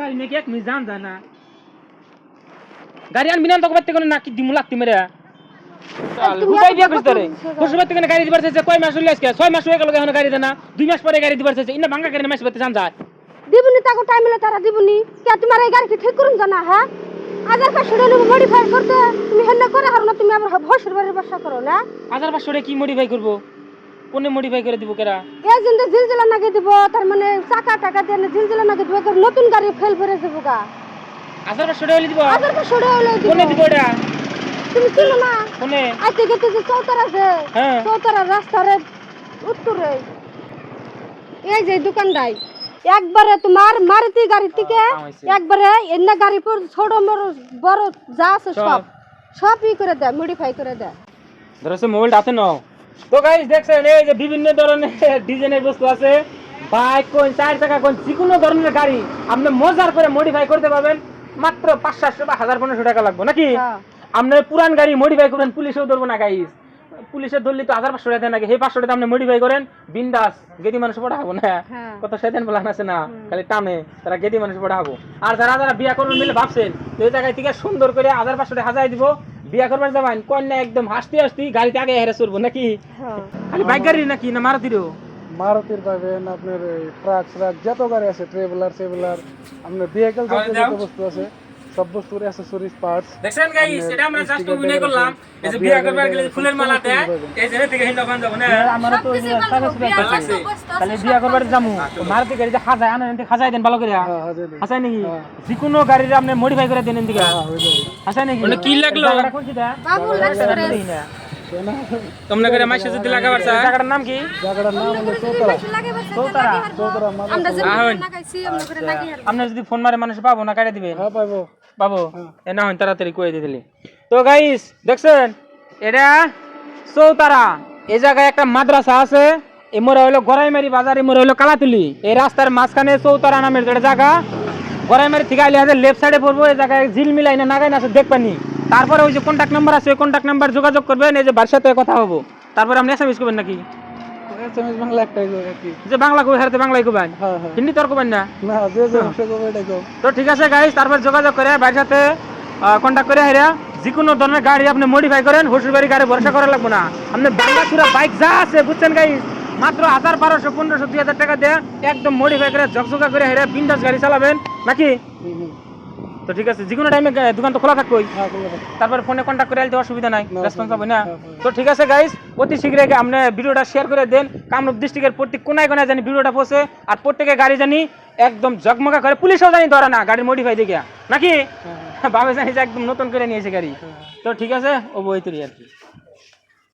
গাড়ি নাকি এক মিনিট জান যায় না গাড়ি আনবি না তো করতে কোন নাকি দিমু লাগতি মেরে চল হুকাই দিয়া কইছ তোরে তোর সবাই থেকে গাড়ি দিবার চাইছে কয় মাস হইলো আজকে 6 মাস হয়ে গেল এখন গাড়ি দেনা 2 মাস পরে গাড়ি দিবার চাইছে ইনা ভাঙা গাড়ি মাস পেতে জান যায় দিবনি তাকে টাইম মিলে তারা দিবনি কে তোমার এই গাড়ি কি ঠিক করুন জানা হ্যাঁ 1500 টাকা মডিফাই করতে তুমি হেন করে হারো না তুমি আবার ভসর বাড়ির বাসা করো না 1500 টাকা কি মডিফাই করব কোনে মডিফাই করে দিব কেরা এই জিন্দে জিলজিলা নাকি দিব তার মানে চাকা টাকা দেন জিলজিলা নাকি দিব নতুন গাড়ি ফেল ভরে দেব গা 1500 টাকা দিব 1500 টাকা হলে দিব কোনে দিব এটা তুমি চিনো না কোনে আইতে গেতে যে চৌতারা আছে হ্যাঁ চৌতারা রাস্তারে উত্তরে এই যে দোকানদাই একবারে তোমার মারুতি গাড়ি থেকে একবারে এন্না গাড়ি পর ছোট বড় যা আছে সব ই করে দেয় মডিফাই করে দেয় ধরছে মোবাইলটা আছে নাও তো গাইস দেখছেন এই যে বিভিন্ন ধরনের ডিজাইনের বস্তু আছে বাইক কোন চার চাকা কোন যে কোনো ধরনের গাড়ি আপনি মজার করে মডিফাই করতে পারবেন মাত্র 500 বা 1500 টাকা লাগবে নাকি আপনি পুরান গাড়ি মডিফাই করেন পুলিশেও ধরবো না গাইস পুলিশে ধরলি তো 1500 টাকা দেন নাকি সেই 500 টাকা আপনি মডিফাই করেন বিন্দাস গেদি মানুষ পড়াবো না কত শয়তান বলান আছে না খালি টানে তারা গেদি মানুষ পড়াবো আর যারা যারা বিয়া করবেন মিলে ভাবছেন তো এই জায়গায় থেকে সুন্দর করে 1500 টাকা হাজাই দিব বিয়া করবার যাবেন কন্যা একদম হাসতে হাসতে গাড়িতে আগে হেরে চড়বো নাকি খালি বাইক গাড়ি নাকি না মারুতিরও মারুতির পাবেন আপনার ট্রাক যত গাড়ি আছে ট্রেভেলার আপনার ভেহিকল যত বস্তু আছে সব বস্তুর অ্যাকসেসরিজ পার্টস দেখছেন গাইস এটা আমরা জাস্ট অভিনয় করলাম এই যে বিয়া করবার গেলে ফুলের মালা দেয় এই যে থেকে হিন্দা বান যাব না আমার তো লাগছে তাহলে বিয়া করবার যামু মারুতি গাড়ি যে খাজায় আনেন তে খাজাই দেন ভালো করে হাসাই নাকি যে কোনো গাড়ির আপনি মডিফাই করে দেন দিকে হাসাই নাকি মানে কি লাগলো জায়গাটা কোন কিটা বাবু লাগছে তোমরা করে মাইসে যদি লাগাবার চাই জায়গাটার নাম কি জায়গাটার নাম হলো চৌতারা আমরা যে লাগাইছি আমরা করে লাগি আপনি যদি ফোন মারে মানুষ পাবো না কাটে দিবেন হ্যাঁ পাবো পাবো এ না হয় তাড়াতাড়ি কয়ে দিলি তো গাইস দেখছেন এটা চৌতারা এই জায়গায় একটা মাদ্রাসা আছে এমরা হইলো গড়াইমারি বাজার এমরা হইলো কালাতুলি এই রাস্তার মাঝখানে চৌতারা নামের যেটা জায়গা গড়াইমারি থেকে আইলে হাতে লেফট সাইডে পড়বো এই জায়গায় ঝিল মিলাই না নাগাই না আছে দেখবানি তারপরে ওই যে কন্টাক্ট নাম্বার আছে ওই কন্টাক্ট নাম্বার যোগাযোগ করবেন এই যে বাড়ির সাথে কথা হবো তারপরে আপনি এসএমএস করবেন নাকি এসএমএস বাংলা একটাই কি যে বাংলা কই হারতে বাংলাই কইবেন হ্যাঁ হিন্দি তোর কইবেন না না যে যে ভাষা কবে এটা কও তো ঠিক আছে গাইস তারপর যোগাযোগ করে বাড়ির সাথে কন্টাক্ট করে হেরা যে কোনো ধরনের গাড়ি আপনি মডিফাই করেন শ্বশুরবাড়ি গাড়ি ভরসা করা লাগবে না আপনি বাংলা চূড়া বাইক যা আছে বুঝছেন গাইস মাত্র 1200 1500 2000 টাকা দিয়ে একদম মডিফাই করে ঝকঝকা করে হেরা বিন্দাস গাড়ি চালাবেন নাকি তো ঠিক আছে যে কোনো টাইমে দোকান তো খোলা থাকবেই তারপর ফোনে কন্টাক্ট করে আইতে অসুবিধা নাই রেসপন্স হবে না তো ঠিক আছে গাইস অতি শীঘ্রই আপনি ভিডিওটা শেয়ার করে দেন কামরূপ ডিস্ট্রিক্টের প্রত্যেক কোনায় কোনায় জানি ভিডিওটা পৌঁছে আর প্রত্যেকের গাড়ি জানি একদম জগমগা করে পুলিশও জানি ধরে না গাড়ি মডিফাই দেখে নাকি ভাবে জানি যে একদম নতুন করে নিয়েছে গাড়ি তো ঠিক আছে ও বইতরি আর কি